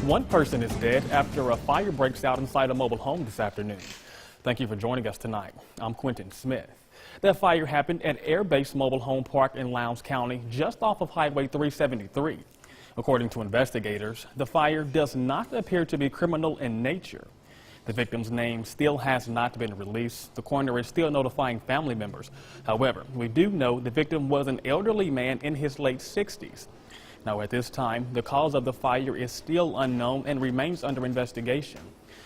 One person is dead after a fire breaks out inside a mobile home this afternoon. Thank you for joining us tonight. I'm Quentin Smith. That fire happened at Air Base Mobile Home Park in Lowndes County, just off of Highway 373. According to investigators, the fire does not appear to be criminal in nature. The victim's name still has not been released. The coroner is still notifying family members. However, we do know the victim was an elderly man in his late 60s. Now, at this time, the cause of the fire is still unknown and remains under investigation.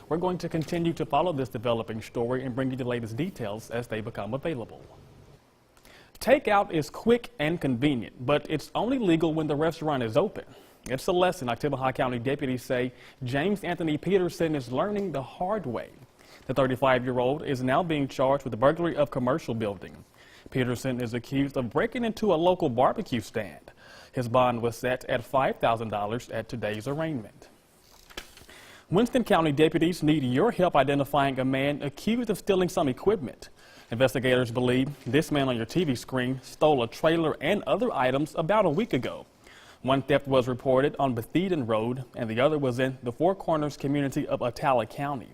We're going to continue to follow this developing story and bring you the latest details as they become available. Takeout is quick and convenient, but it's only legal when the restaurant is open. It's a lesson Oktibbeha County deputies say James Anthony Peterson is learning the hard way. The 35-year-old is now being charged with the burglary of commercial building. Peterson is accused of breaking into a local barbecue stand. His bond was set at $5,000 at today's arraignment. Winston County deputies need your help identifying a man accused of stealing some equipment. Investigators believe this man on your TV screen stole a trailer and other items about a week ago. One theft was reported on Bethesda Road, and the other was in the Four Corners community of Attala County.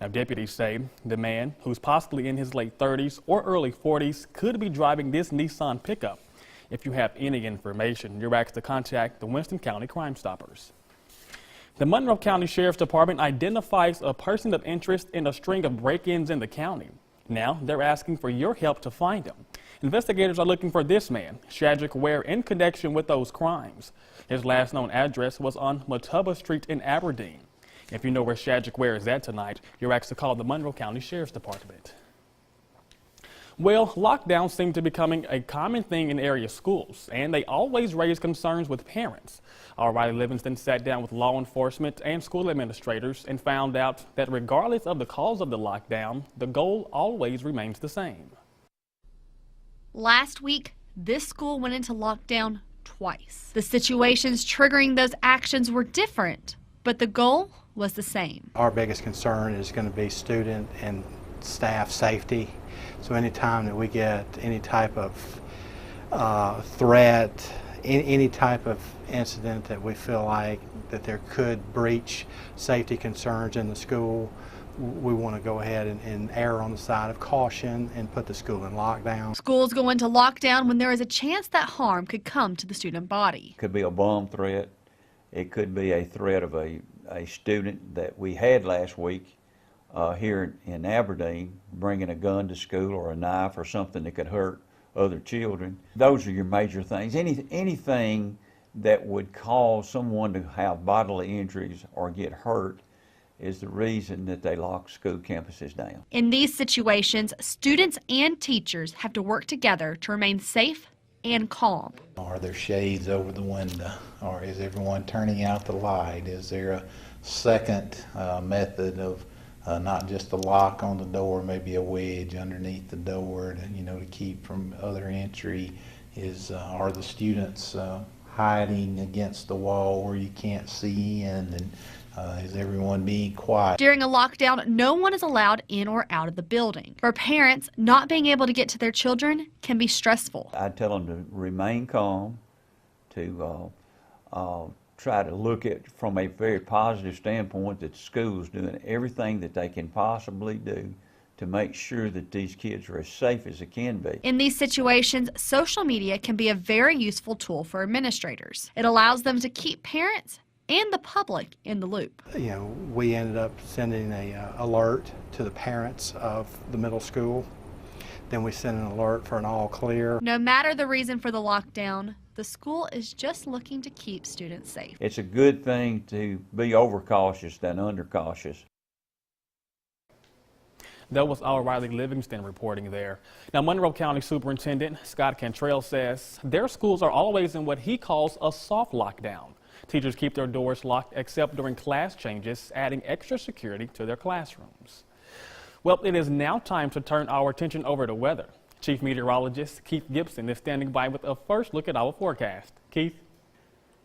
Now, deputies say the man, who's possibly in his late 30s or early 40s, could be driving this Nissan pickup. If you have any information, you're asked to contact the Winston County Crime Stoppers. The Monroe County Sheriff's Department identifies a person of interest in a string of break-ins in the county. Now they're asking for your help to find him. Investigators are looking for this man, Shadrick Ware, in connection with those crimes. His last known address was on Matubba Street in Aberdeen. If you know where Shadrick Ware is at tonight, you're asked to call the Monroe County Sheriff's Department. Well, lockdowns seem to be becoming a common thing in area schools, and they always raise concerns with parents. Our Riley Livingston sat down with law enforcement and school administrators and found out that regardless of the cause of the lockdown, the goal always remains the same. Last week, this school went into lockdown twice. The situations triggering those actions were different, but the goal was the same. Our biggest concern is going to be student and staff safety. So anytime that we get any type of threat, any type of incident that we feel like that there could breach safety concerns in the school, we want to go ahead and err on the side of caution and put the school in lockdown. Schools go into lockdown when there is a chance that harm could come to the student body. It could be a bomb threat. It could be a threat of a student that we had last week here in Aberdeen bringing a gun to school or a knife or something that could hurt other children. Those are your major things. Anything that would cause someone to have bodily injuries or get hurt is the reason that they lock school campuses down. In these situations, students and teachers have to work together to remain safe and calm. Are there shades over the window? Or is everyone turning out the light? Is there a second method of not just a lock on the door, maybe a wedge underneath the door to keep from other entry? Are the students hiding against the wall where you can't see in? And is everyone being quiet? During a lockdown, no one is allowed in or out of the building. For parents, not being able to get to their children can be stressful. I tell them to remain calm, to try to look at from a very positive standpoint that the school's doing everything that they can possibly do to make sure that these kids are as safe as it can be. In these situations, social media can be a very useful tool for administrators. It allows them to keep parents and the public in the loop. We ended up sending a alert to the parents of the middle school. Then we sent an alert for an all clear. No matter the reason for the lockdown, the school is just looking to keep students safe. It's a good thing to be overcautious than undercautious. That was our Riley Livingston reporting there. Now, Monroe County Superintendent Scott Cantrell says their schools are always in what he calls a soft lockdown. Teachers keep their doors locked except during class changes, adding extra security to their classrooms. Well, it is now time to turn our attention over to weather. Chief Meteorologist Keith Gibson is standing by with a first look at our forecast. Keith?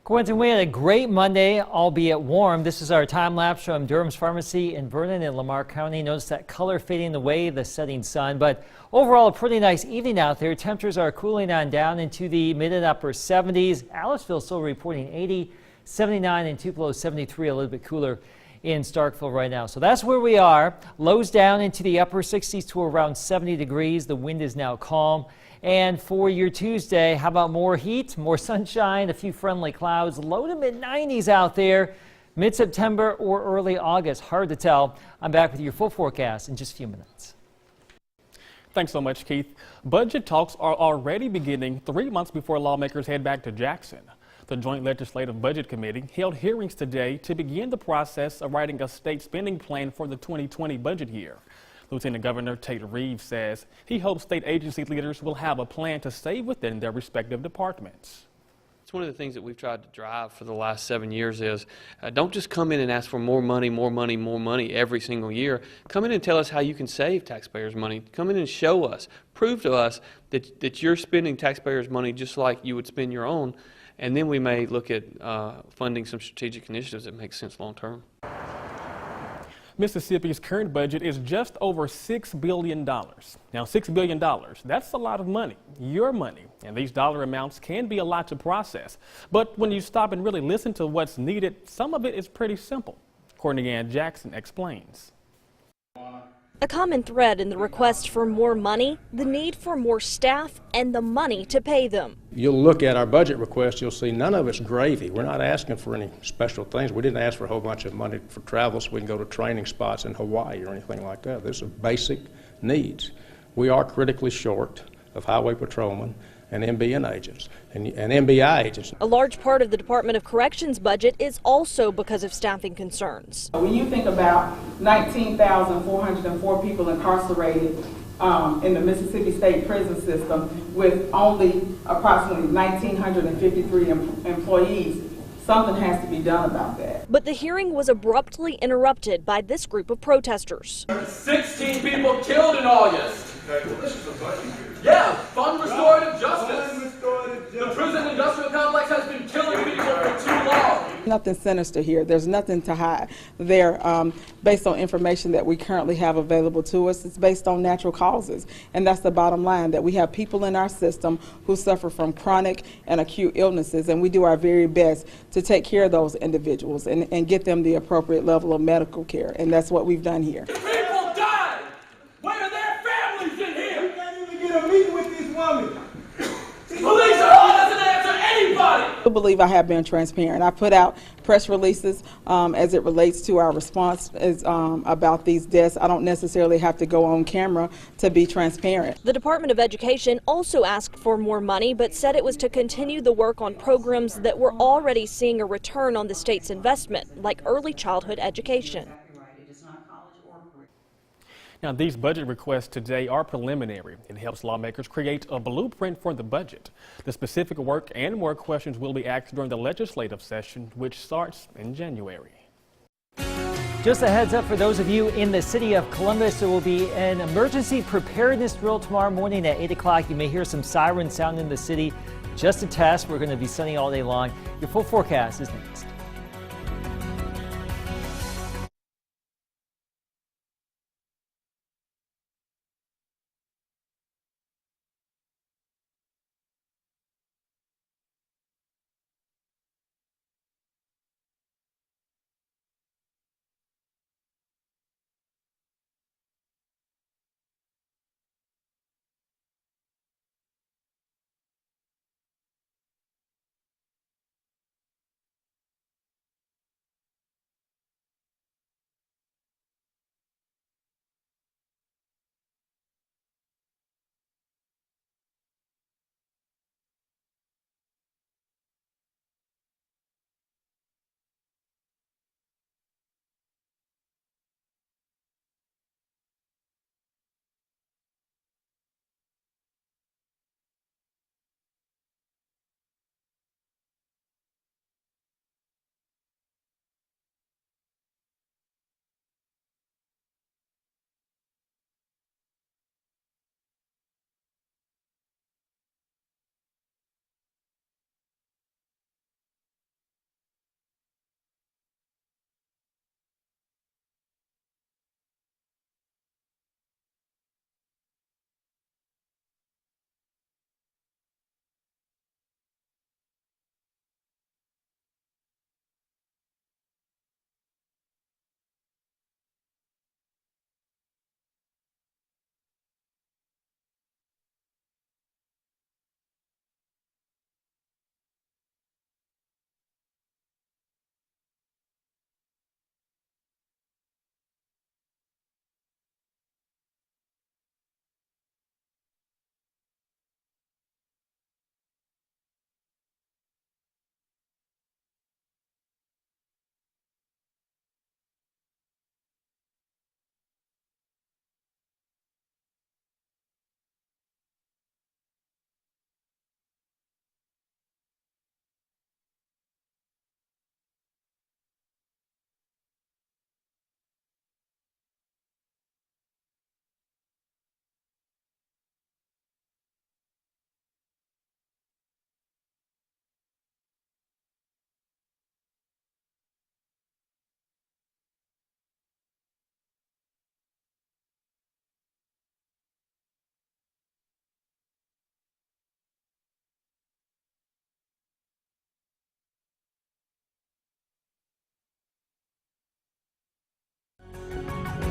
Quentin, we had a great Monday, albeit warm. This is our time lapse from Durham's Pharmacy in Vernon and Lamar County. Notice that color fading away, the setting sun, but overall a pretty nice evening out there. Temperatures are cooling on down into the mid and upper 70s. Aliceville still reporting 80. 79, and Tupelo 73, a little bit cooler in Starkville right now. So that's where we are. Lows down into the upper 60s to around 70 degrees. The wind is now calm. And for your Tuesday, how about more heat, more sunshine, a few friendly clouds, low to mid 90s out there, mid-September or early August. Hard to tell. I'm back with your full forecast in just a few minutes. Thanks so much, Keith. Budget talks are already beginning 3 months before lawmakers head back to Jackson. The Joint Legislative Budget Committee held hearings today to begin the process of writing a state spending plan for the 2020 budget year. Lieutenant Governor Tate Reeves says he hopes state agency leaders will have a plan to save within their respective departments. It's one of the things that we've tried to drive for the last 7 years is don't just come in and ask for more money, more money, more money every single year. Come in and tell us how you can save taxpayers' money. Come in and show us, prove to us that you're spending taxpayers' money just like you would spend your own, and then we may look at funding some strategic initiatives that make sense long term. Mississippi's current budget is just over $6 billion. Now, $6 billion, that's a lot of money, your money, and these dollar amounts can be a lot to process. But when you stop and really listen to what's needed, some of it is pretty simple. Courtney Ann Jackson explains. A common thread in the request for more money, the need for more staff and the money to pay them. You'll look at our budget request, you'll see none of it's gravy. We're not asking for any special things. We didn't ask for a whole bunch of money for travel so we can go to training spots in Hawaii or anything like that. These are basic needs. We are critically short of highway patrolmen and MBN agents and MBI agents. A large part of the Department of Corrections budget is also because of staffing concerns. When you think about 19,404 people incarcerated in the Mississippi State prison system with only approximately 1,953 employees, something has to be done about that. But the hearing was abruptly interrupted by this group of protesters. 16 people killed in August. Yeah, fund restorative justice. The prison industrial complex has been killing people for too long. Nothing sinister here. There's nothing to hide. They're based on information that we currently have available to us. It's based on natural causes. And that's the bottom line, that we have people in our system who suffer from chronic and acute illnesses, and we do our very best to take care of those individuals and get them the appropriate level of medical care. And that's what we've done here. People died! Where are their families in here? We can't even get a meeting with these women. Police are all doesn't answer anybody! I believe I have been transparent. I put out press releases as it relates to our response about these deaths. I don't necessarily have to go on camera to be transparent. The Department of Education also asked for more money, but said it was to continue the work on programs that were already seeing a return on the state's investment, like early childhood education. Now, these budget requests today are preliminary. It helps lawmakers create a blueprint for the budget. The specific work and more questions will be asked during the legislative session, which starts in January. Just a heads up for those of you in the city of Columbus, there will be an emergency preparedness drill tomorrow morning at 8 o'clock. You may hear some sirens sound in the city. Just a test. We're going to be sunny all day long. Your full forecast is next.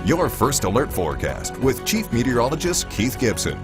Your first alert forecast with Chief Meteorologist Keith Gibson.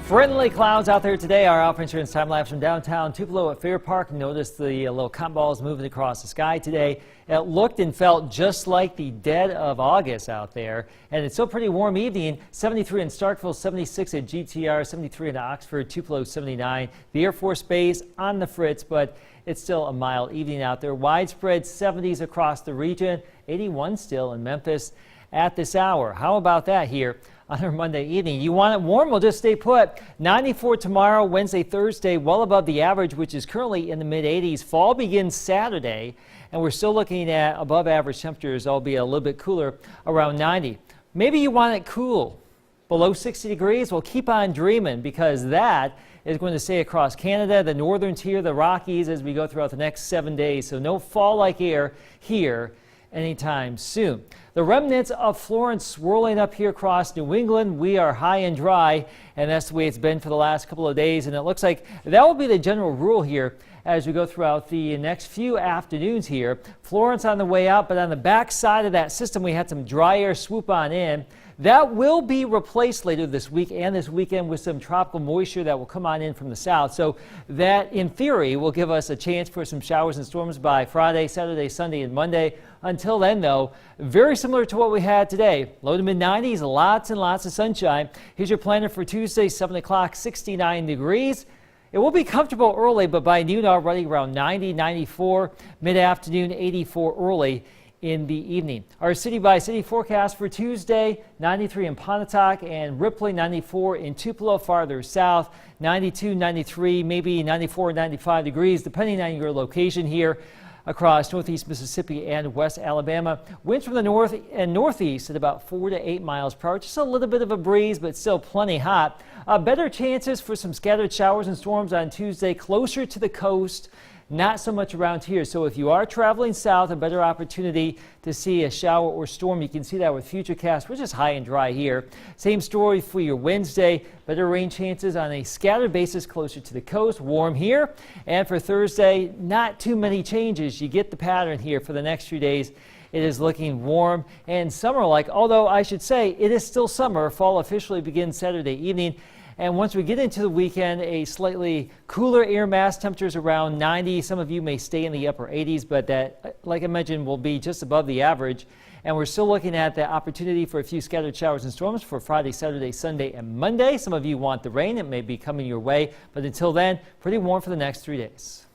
Friendly clouds out there today. Our Alpha Insurance time lapse from downtown Tupelo at Fair Park. Notice the little cotton balls moving across the sky today. It looked and felt just like the dead of August out there. And it's still pretty warm evening. 73 in Starkville, 76 at GTR, 73 in Oxford, Tupelo 79. The Air Force Base on the fritz, but it's still a mild evening out there. Widespread 70s across the region. 81 still in Memphis at this hour. How about that here on our Monday evening? You want it warm? Well, just stay put. 94 tomorrow, Wednesday, Thursday, well above the average, which is currently in the mid-80s. Fall begins Saturday, and we're still looking at above average temperatures, albeit a little bit cooler, around 90. Maybe you want it cool, below 60 degrees? Well, keep on dreaming, because that is going to stay across Canada, the northern tier, the Rockies, as we go throughout the next 7 days. So no fall-like air here anytime soon. The remnants of Florence swirling up here across New England. We are high and dry, and that's the way it's been for the last couple of days. And it looks like that will be the general rule here as we go throughout the next few afternoons here. Florence on the way out, but on the back side of that system, we had some dry air swoop on in. That will be replaced later this week and this weekend with some tropical moisture that will come on in from the south. So that, in theory, will give us a chance for some showers and storms by Friday, Saturday, Sunday, and Monday. Until then, though, very similar to what we had today. Low to mid-90s, lots and lots of sunshine. Here's your planner for Tuesday, 7 o'clock, 69 degrees. It will be comfortable early, but by noon already around 90, 94, mid-afternoon 84 early in the evening. Our city-by-city forecast for Tuesday: 93 in Pontotoc and Ripley, 94 in Tupelo farther south, 92, 93, maybe 94, 95 degrees, depending on your location here across northeast Mississippi and west Alabama. Winds from the north and northeast at about 4 to 8 miles per hour. Just a little bit of a breeze, but still plenty hot. Better chances for some scattered showers and storms on Tuesday, closer to the coast. Not so much around here. So if you are traveling south, a better opportunity to see a shower or storm. You can see that with Futurecast, which is high and dry here. Same story for your Wednesday. Better rain chances on a scattered basis closer to the coast. Warm here. And for Thursday, not too many changes. You get the pattern here for the next few days. It is looking warm and summer-like, although I should say it is still summer. Fall officially begins Saturday evening. And once we get into the weekend, a slightly cooler air mass, temperatures around 90. Some of you may stay in the upper 80s, but that, like I mentioned, will be just above the average. And we're still looking at the opportunity for a few scattered showers and storms for Friday, Saturday, Sunday, and Monday. Some of you want the rain. It may be coming your way. But until then, pretty warm for the next 3 days.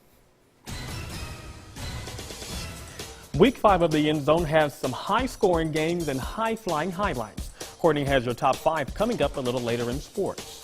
Week 5 of the End Zone has some high-scoring games and high-flying highlights. Courtney has your top 5 coming up a little later in sports.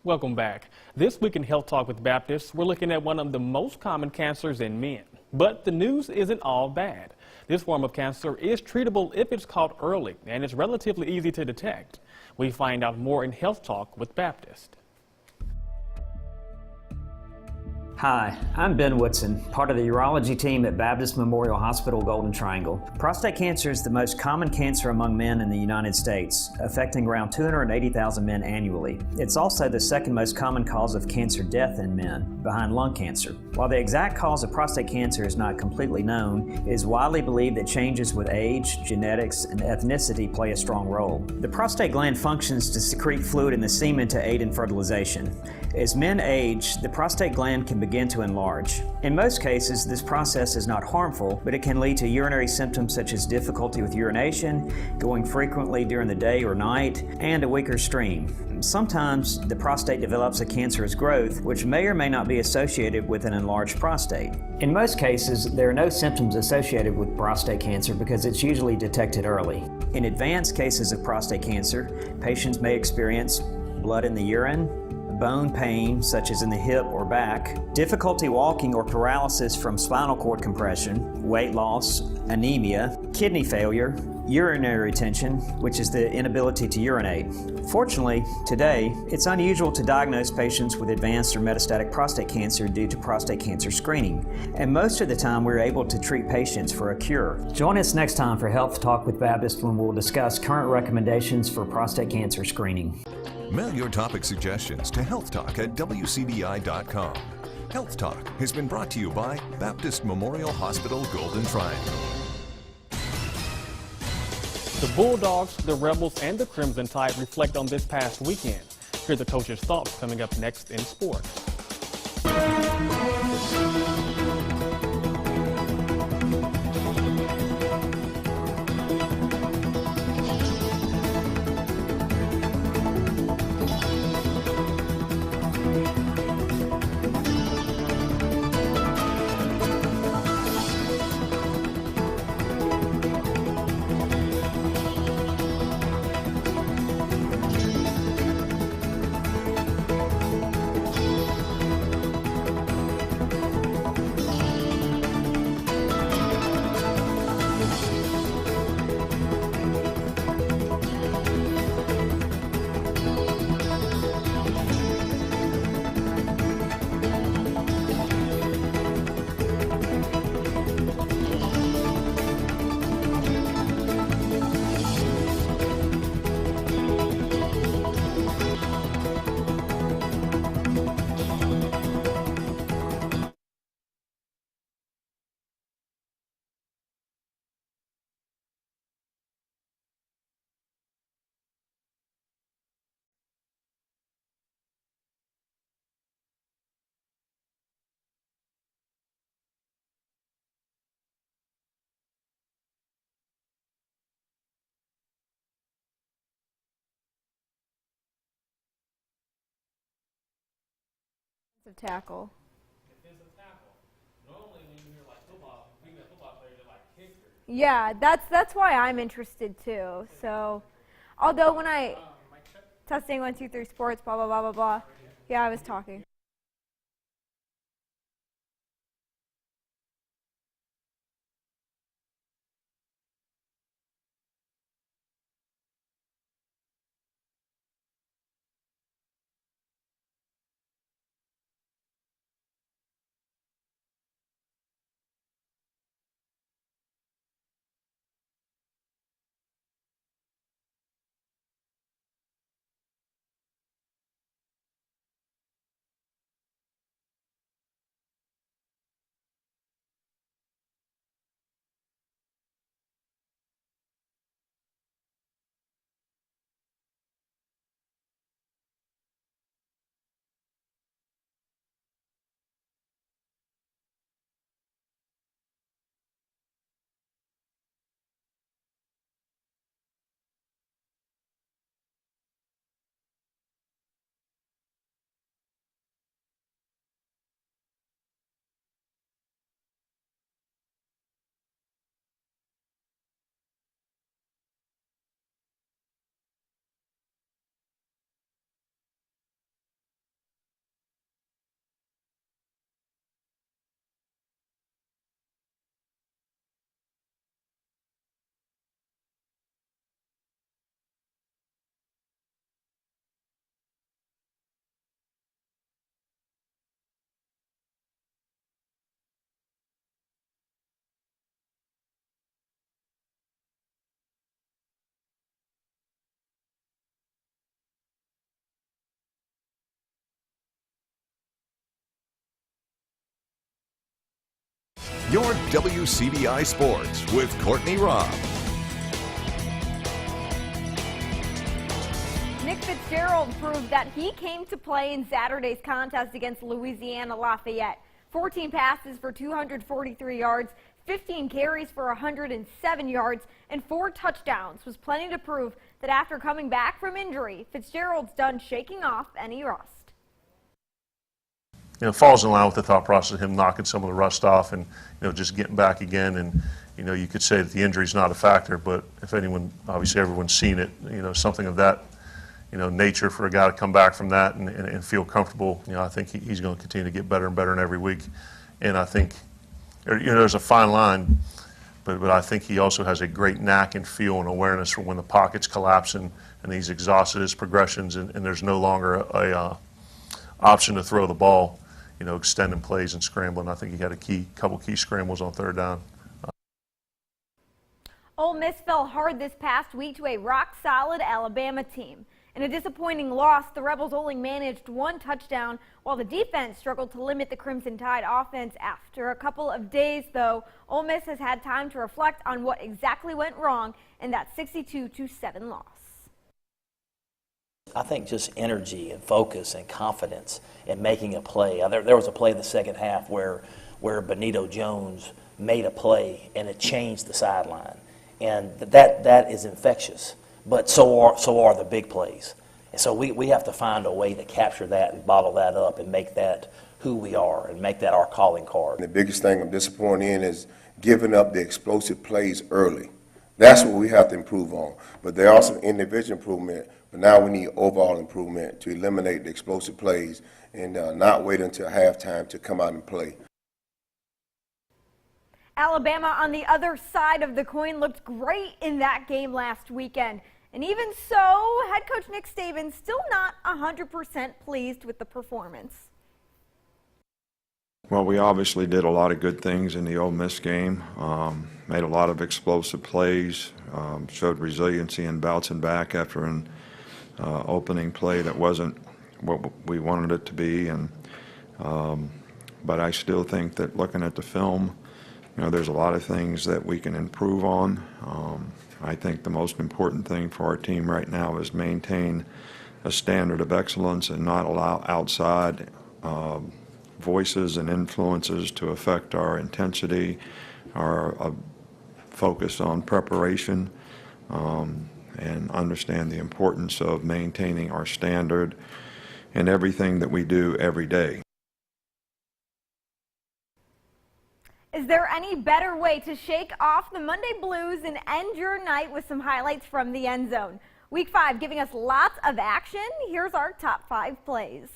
Welcome back. This week in Health Talk with Baptist, we're looking at one of the most common cancers in men. But the news isn't all bad. This form of cancer is treatable if it's caught early, and it's relatively easy to detect. We find out more in Health Talk with Baptist. Hi, I'm Ben Woodson, part of the urology team at Baptist Memorial Hospital Golden Triangle. Prostate cancer is the most common cancer among men in the United States, affecting around 280,000 men annually. It's also the second most common cause of cancer death in men, behind lung cancer. While the exact cause of prostate cancer is not completely known, it is widely believed that changes with age, genetics, and ethnicity play a strong role. The prostate gland functions to secrete fluid in the semen to aid in fertilization. As men age, the prostate gland can begin to enlarge. In most cases, this process is not harmful, but it can lead to urinary symptoms such as difficulty with urination, going frequently during the day or night, and a weaker stream. Sometimes the prostate develops a cancerous growth, which may or may not be associated with an enlarged prostate. In most cases, there are no symptoms associated with prostate cancer because it's usually detected early. In advanced cases of prostate cancer, patients may experience blood in the urine, bone pain, such as in the hip or back, difficulty walking or paralysis from spinal cord compression, weight loss, anemia, kidney failure, urinary retention, which is the inability to urinate. Fortunately, today, it's unusual to diagnose patients with advanced or metastatic prostate cancer due to prostate cancer screening, and most of the time we're able to treat patients for a cure. Join us next time for Health Talk with Baptist when we'll discuss current recommendations for prostate cancer screening. Mail your topic suggestions to healthtalk@wcbi.com. Health Talk has been brought to you by Baptist Memorial Hospital Golden Triangle. The Bulldogs, the Rebels, and the Crimson Tide reflect on this past weekend. Here's the coach's thoughts coming up next in sports. Defensive tackle. Defensive tackle. Normally when you hear like football, female football players are like kickers. Yeah, that's why I'm interested too. So, although when I testing 1 2 3 sports, blah blah blah blah blah. Yeah, I was talking. your WCBI Sports with Courtney Robb. Nick Fitzgerald proved that he came to play in Saturday's contest against Louisiana Lafayette. 14 passes for 243 yards, 15 carries for 107 yards, and 4 touchdowns was plenty to prove that after coming back from injury, Fitzgerald's done shaking off any rust. It falls in line with the thought process of him knocking some of the rust off and, just getting back again. And, you could say that the injury's not a factor, but if anyone, obviously everyone's seen it, something of that, nature for a guy to come back from that and feel comfortable, I think he's going to continue to get better and better in every week. And I think, there's a fine line, but I think he also has a great knack and feel and awareness for when the pocket's collapsing and he's exhausted his progressions and there's no longer a option to throw the ball. Extending plays and scrambling. I think he had a couple key scrambles on third down. Ole Miss fell hard this past week to a rock-solid Alabama team. In a disappointing loss, the Rebels only managed 1 touchdown, while the defense struggled to limit the Crimson Tide offense. After a couple of days, though, Ole Miss has had time to reflect on what exactly went wrong in that 62-7 loss. I think just energy and focus and confidence in making a play. There was a play in the second half where Benito Jones made a play and it changed the sideline, and that is infectious. But so are the big plays, and so we have to find a way to capture that and bottle that up and make that who we are and make that our calling card. The biggest thing I'm disappointed in is giving up the explosive plays early. That's what we have to improve on. But there are some individual improvement. But now we need overall improvement to eliminate the explosive plays and not wait until halftime to come out and play. Alabama on the other side of the coin looked great in that game last weekend. And even so, head coach Nick Saban still not 100% pleased with the performance. Well, we obviously did a lot of good things in the Ole Miss game, made a lot of explosive plays, showed resiliency in bouncing back after an opening play that wasn't what we wanted it to be. But I still think that looking at the film, there's a lot of things that we can improve on. I think the most important thing for our team right now is maintain a standard of excellence and not allow outside voices and influences to affect our intensity, our focus on preparation, and understand the importance of maintaining our standard in everything that we do every day. Is there any better way to shake off the Monday blues and end your night with some highlights from the end zone? Week 5 giving us lots of action. Here's our top 5 plays.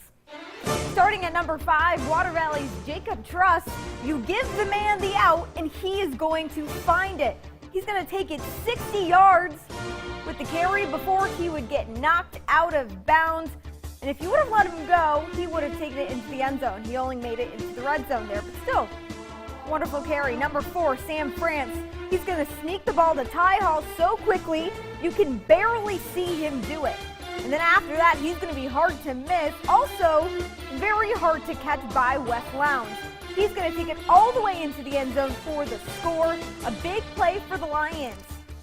Starting at number 5, Water Valley's Jacob Truss. You give the man the out and he is going to find it. He's going to take it 60 yards with the carry before he would get knocked out of bounds. And if you would have let him go, he would have taken it into the end zone. He only made it into the red zone there, but still, wonderful carry. Number 4, Sam France. He's going to sneak the ball to Ty Hall so quickly, you can barely see him do it. And then after that, he's going to be hard to miss. Also, very hard to catch by Wes Lowndes. He's going to take it all the way into the end zone for the score. A big play for the Lions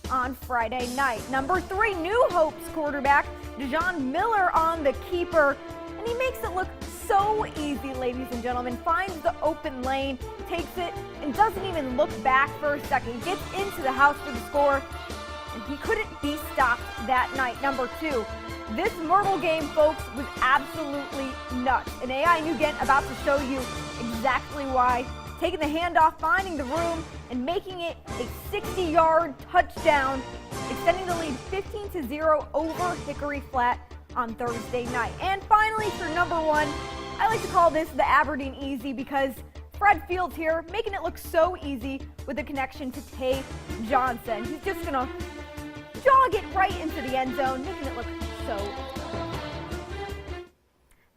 on Friday night. Number 3, New Hope's quarterback, Dejon Miller on the keeper. And he makes it look so easy, ladies and gentlemen. Finds the open lane, takes it, and doesn't even look back for a second. Gets into the house for the score, and he couldn't be stopped that night. Number 2, this Myrtle game, folks, was absolutely nuts. And AI Nugent about to show you exactly why. Taking the handoff, finding the room, and making it a 60-yard touchdown, extending the lead 15-0 over Hickory Flat on Thursday night. And finally, for number 1, I like to call this the Aberdeen Easy because Fred Fields here making it look so easy with a connection to Tay Johnson. He's just going to jog it right into the end zone, making it look so good.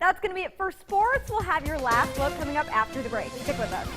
That's going to be it for sports. We'll have your last look coming up after the break. Stick with us.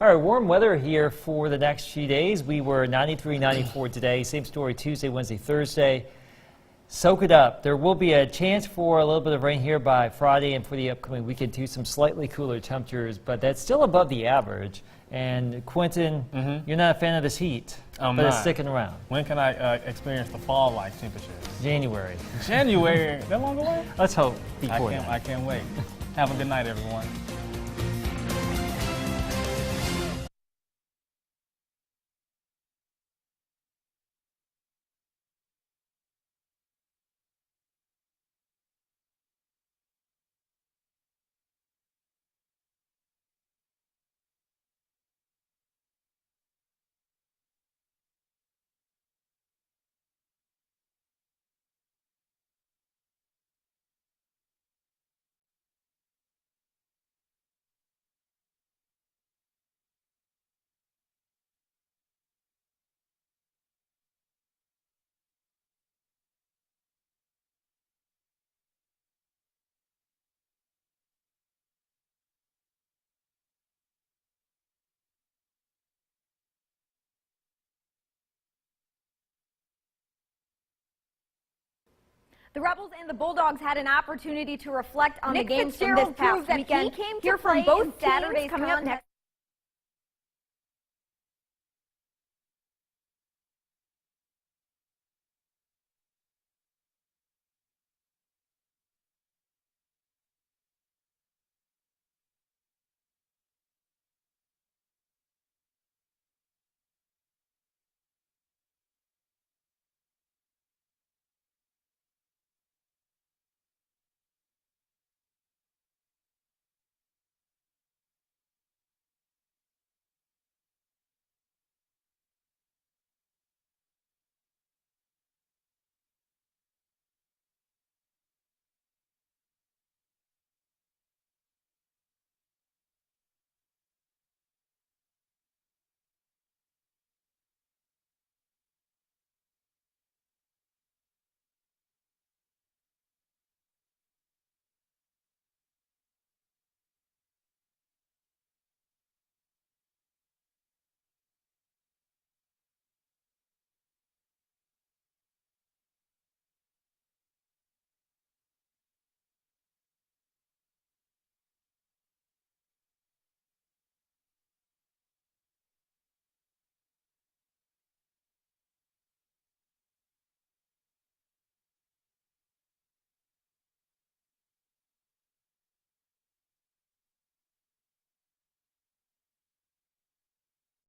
All right, warm weather here for the next few days. We were 93, 94 today. Same story Tuesday, Wednesday, Thursday. Soak it up. There will be a chance for a little bit of rain here by Friday, and for the upcoming weekend too, some slightly cooler temperatures, but that's still above the average. And Quentin, you're not a fan of this heat, but it's sticking around. When can I experience the fall-like temperatures? January. January? That long away? Let's hope before that. I can't wait. Have a good night, everyone. The Rebels and the Bulldogs had an opportunity to reflect on the games from this Fitzgerald past proved that weekend. he came to Hear from play both in Saturdays teams coming up next.